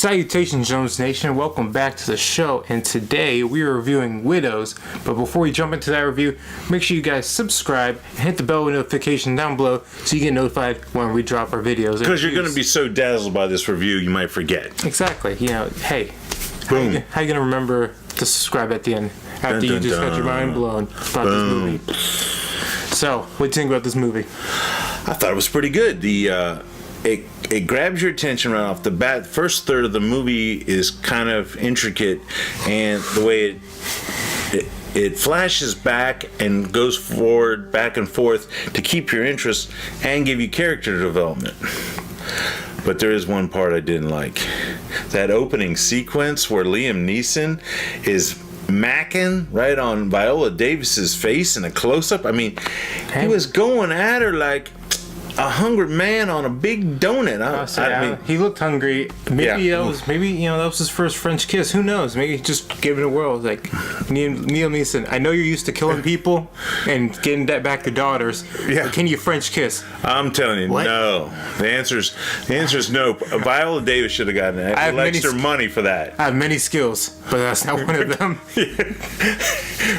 Salutations, Jones Nation. Welcome back to the show. And today we are reviewing WIDOWS. But before we jump into that review, make sure you guys subscribe and hit the bell notification down below so you get notified when we drop our videos. Because you're going to be so dazzled by this review, you might forget. Exactly. You know, hey, boom. How you going to remember to subscribe at the end after you just got your mind blown about this movie? So, what do you think about this movie? I thought it was pretty good. It grabs your attention right off the bat. The first third of the movie is kind of intricate, and the way it flashes back and goes forward, back and forth to keep your interest and give you character development. But there is one part I didn't like. That opening sequence where Liam Neeson is macking right on Viola Davis's face in a close-up. I mean, he was going at her like a hungry man on a big donut. I mean, he looked hungry. Maybe that was his first French kiss. Who knows? Maybe he just gave it a whirl. Like, Neil Neeson, I know you're used to killing people and getting that back to daughters. Yeah. But can you French kiss? I'm telling you, what? No. The answer's no. Viola Davis should have gotten extra money for that. I have many skills, but that's not one of them.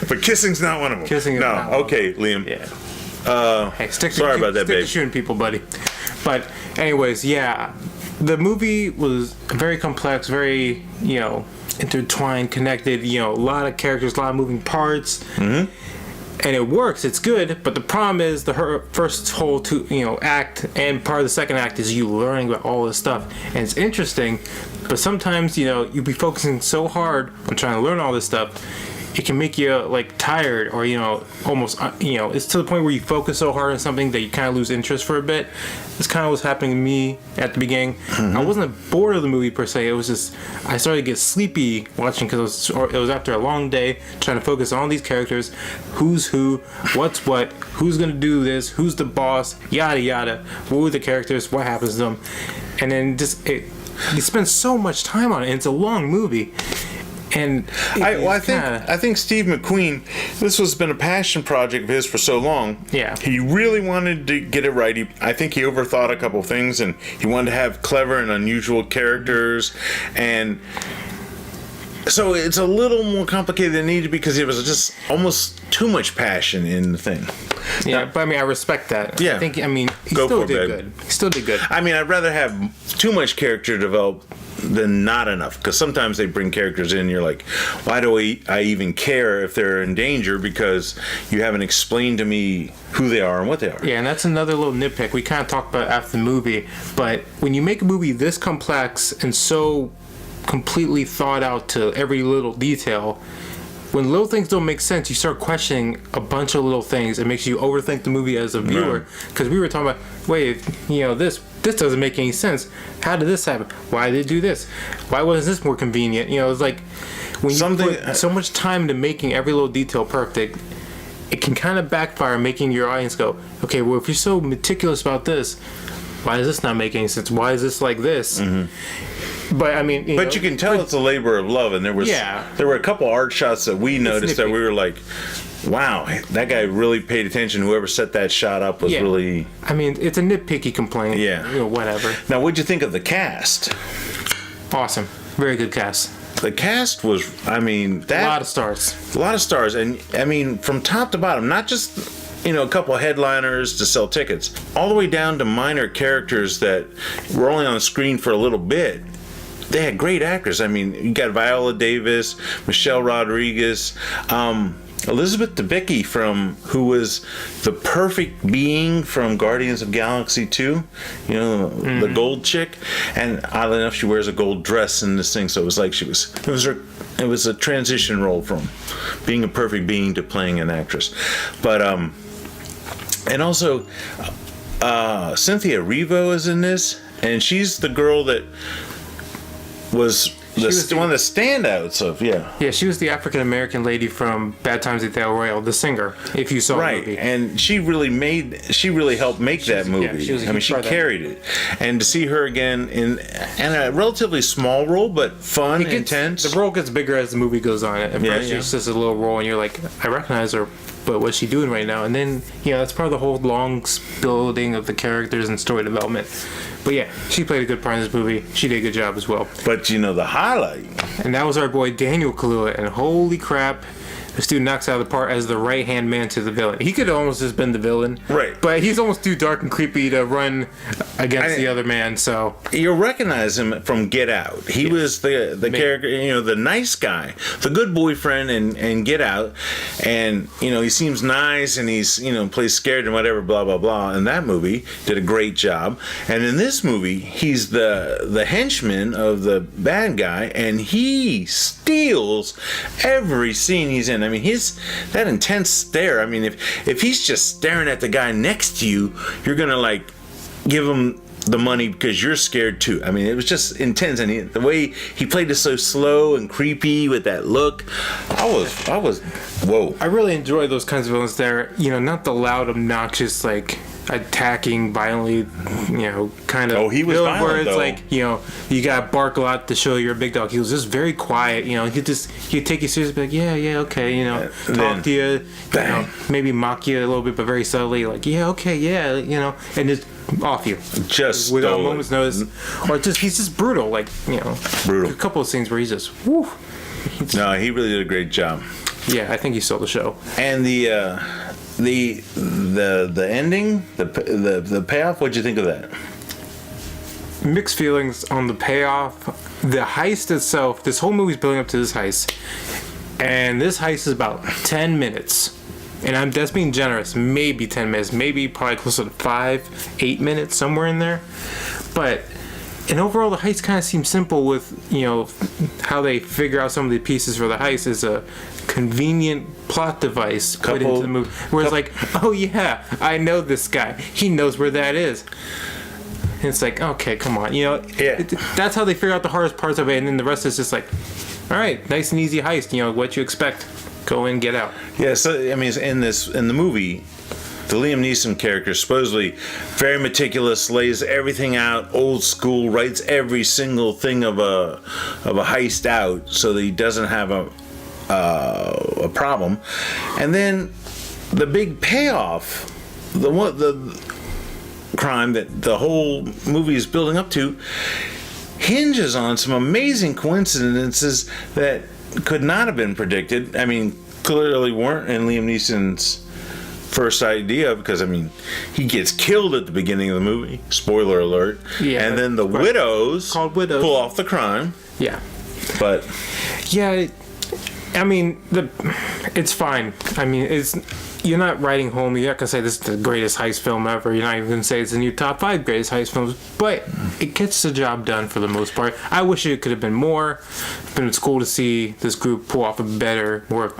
But kissing's not one of them. Kissing is not one. Okay, Liam. Yeah. Hey, sorry about that, babe. Stick to shooting people, buddy. But anyways, yeah, the movie was very complex, very, intertwined, connected, a lot of characters, a lot of moving parts. Mm-hmm. And it works, it's good, but the problem is the first whole act and part of the second act is you learning about all this stuff. And it's interesting, but sometimes, you'll be focusing so hard on trying to learn all this stuff, it can make you tired, or almost it's to the point where you focus so hard on something that you kind of lose interest for a bit. It's kind of what's happening to me at the beginning. Mm-hmm. I wasn't bored of the movie per se. It was just I started to get sleepy watching because it was after a long day trying to focus on all these characters, who's who, what's what, who's gonna do this, who's the boss, yada yada. What were the characters? What happens to them? And then you spend so much time on it. And it's a long movie. And I think Steve McQueen, this has been a passion project of his for so long. Yeah. He really wanted to get it right. I think he overthought a couple things, and he wanted to have clever and unusual characters. And so it's a little more complicated than it needed because it was just almost too much passion in the thing. Yeah, but I respect that. Yeah. He still did good. He still did good. I'd rather have too much character developed than not enough, because sometimes they bring characters in and you're like, why do I even care if they're in danger, because you haven't explained to me who they are and what they are. Yeah, and that's another little nitpick we kind of talked about after the movie, but when you make a movie this complex and so completely thought out to every little detail, when little things don't make sense, you start questioning a bunch of little things. It makes you overthink the movie as a viewer, because we were talking about, wait, this doesn't make any sense. How did this happen? Why did they do this? Why wasn't this more convenient? It's like when you put so much time into making every little detail perfect, it can kind of backfire, making your audience go, okay, well, if you're so meticulous about this, why does this not make any sense? Why is this like this? Mm-hmm. But you can tell it's a labor of love, and there were a couple art shots that we noticed that we were like, wow, that guy really paid attention. Whoever set that shot up was really... it's a nitpicky complaint. Yeah. Whatever. Now, what'd you think of the cast? Awesome. Very good cast. The cast was, a lot of stars. A lot of stars. And, from top to bottom, not just... a couple of headliners to sell tickets, all the way down to minor characters that were only on the screen for a little bit. They had great actors. You got Viola Davis, Michelle Rodriguez, Elizabeth Debicki who was the perfect being from Guardians of Galaxy 2, the gold chick. And oddly enough, she wears a gold dress in this thing, so it was like it was a transition role from being a perfect being to playing an actress. But and also Cynthia Erivo is in this, and she's the girl that was one of the standouts of she was the African American lady from Bad Times at the El Royale, the singer, if you saw the movie. And she really helped make that movie. She carried it, and to see her again in a relatively small role but intense. The role gets bigger as the movie goes on. At first she's just a little role, and you're like, I recognize her but what's she doing right now? And then, that's part of the whole long building of the characters and story development. But yeah, she played a good part in this movie. She did a good job as well. But the highlight, and that was our boy Daniel Kaluuya, and holy crap, this dude knocks out of the part as the right-hand man to the villain. He could have almost just been the villain. Right. But he's almost too dark and creepy to run against the other man, so... You'll recognize him from Get Out. He was the character, the nice guy, the good boyfriend in Get Out. And, he seems nice and he's, plays scared and whatever, blah, blah, blah. In that movie, did a great job. And in this movie, he's the henchman of the bad guy, and he steals every scene he's in. I mean, that intense stare. I mean, if he's just staring at the guy next to you, you're gonna give him the money because you're scared too. I mean, it was just intense, and the way he played it so slow and creepy with that look, I was whoa. I really enjoy those kinds of villains. There, not the loud, obnoxious attacking violently, kind of. Oh, he was villain violent, where it's though. you gotta bark a lot to show you're a big dog. He was just very quiet. He'd take you seriously, be like, yeah, okay, talk to you, maybe mock you a little bit, but very subtly, yeah, okay, yeah, and just off you, just without a moment's notice, or he's just brutal, brutal. A couple of scenes where he's just, whoo. No, he really did a great job. Yeah, I think he stole the show. And the ending, the payoff. What'd you think of that? Mixed feelings on the payoff. The heist itself. This whole movie's building up to this heist, and this heist is about 10 minutes. And that's being generous. Maybe 10 minutes. Maybe probably closer to 5-8 minutes, somewhere in there. But and overall, the heist kind of seems simple with how they figure out some of the pieces for the heist is a convenient plot device put into the movie. Where it's oh yeah, I know this guy. He knows where that is. And it's okay, come on, that's how they figure out the hardest parts of it, and then the rest is just all right, nice and easy heist. What you expect, go in, get out. Yeah, so I mean, in the movie, the Liam Neeson character supposedly very meticulous, lays everything out, old school, writes every single thing of a heist out so that he doesn't have a problem, and then the big payoff, the crime that the whole movie is building up to, hinges on some amazing coincidences that could not have been predicted. I mean, clearly weren't in Liam Neeson's first idea, because he gets killed at the beginning of the movie. Spoiler alert. Yeah. And then the widows pull off the crime. Yeah. But yeah. It's fine. You're not writing home. You're not gonna say this is the greatest heist film ever. You're not even gonna say it's in your top 5 greatest heist films. But it gets the job done for the most part. I wish it could have been more. But it's cool to see this group pull off a better, more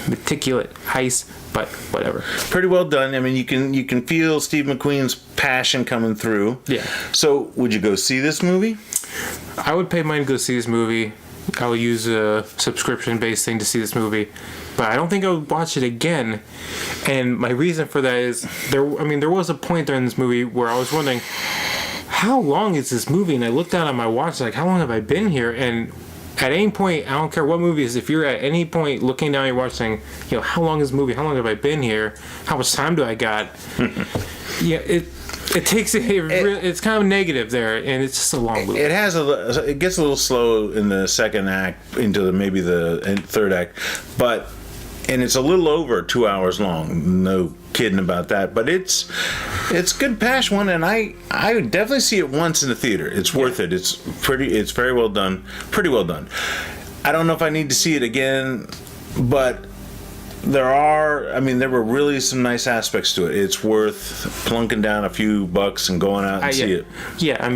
meticulous heist. But whatever. Pretty well done. You can feel Steve McQueen's passion coming through. Yeah. So, would you go see this movie? I would pay money to go see this movie. I would use a subscription-based thing to see this movie, but I don't think I would watch it again. And my reason for that is there was a point during this movie where I was wondering, how long is this movie? And I looked down at my watch, how long have I been here? And at any point, I don't care what movie it is, if you're at any point looking down at your watch saying, how long is this movie? How long have I been here? How much time do I got? Yeah, it takes it's kind of negative there, and it's just a long movie. It gets a little slow in the second act into maybe the third act, and it's a little over 2 hours long. No kidding about that. But it's good pash one, and I would definitely see it once in the theater. It's worth it. It's very well done. Pretty well done. I don't know if I need to see it again, but there were really some nice aspects to it. It's worth plunking down a few bucks and going out and see it. Yeah,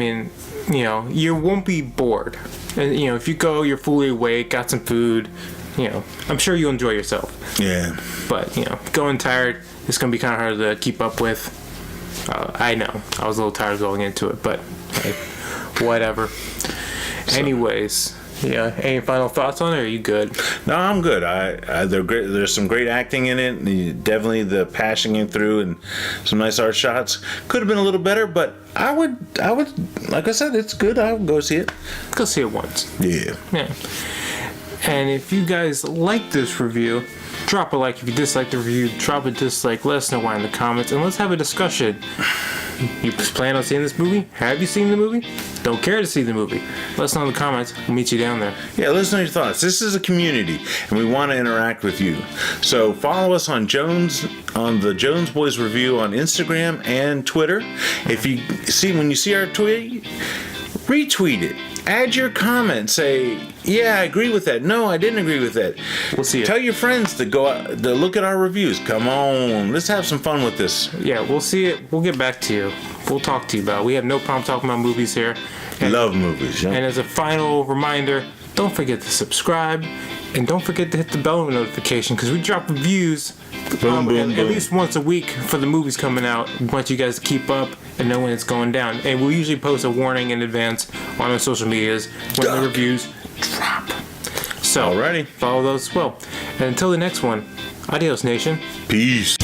you won't be bored. And, if you go, you're fully awake, got some food, I'm sure you'll enjoy yourself. Yeah. But, going tired, it's going to be kind of hard to keep up with. I know. I was a little tired going into it, but hey, whatever. Anyways... Yeah. Any final thoughts on it? Or are you good? No, I'm good. They're great. There's some great acting in it. Definitely the passion came through, and some nice art shots. Could have been a little better, but I would. Like I said, it's good. I would go see it. Go see it once. Yeah. Yeah. And if you guys like this review, Drop a like if you dislike the review. Drop a dislike. Let us know why in the comments, and let's have a discussion. You plan on seeing this movie? Have you seen the movie? Don't care to see the movie? Let us know in the comments. We'll meet you down there. Yeah, let us know your thoughts. This is a community, and we want to interact with you. So follow us on the Jones Boys Review on Instagram and Twitter. When you see our tweet, retweet it. Add your comment. Say, yeah, I agree with that. No, I didn't agree with that. We'll see it. Tell your friends to go out, to look at our reviews. Come on, let's have some fun with this. Yeah, we'll see it. We'll get back to you. We'll talk to you about it. We have no problem talking about movies here. Love movies. Yeah. And as a final reminder, don't forget to subscribe. And don't forget to hit the bell notification because we drop reviews Boom, boom, at boom. least once a week for the movies coming out. We want you guys to keep up and know when it's going down. And we'll usually post a warning in advance on our social medias when the reviews drop. So, Alrighty. follow those as well. And until the next one, adios, nation. Peace.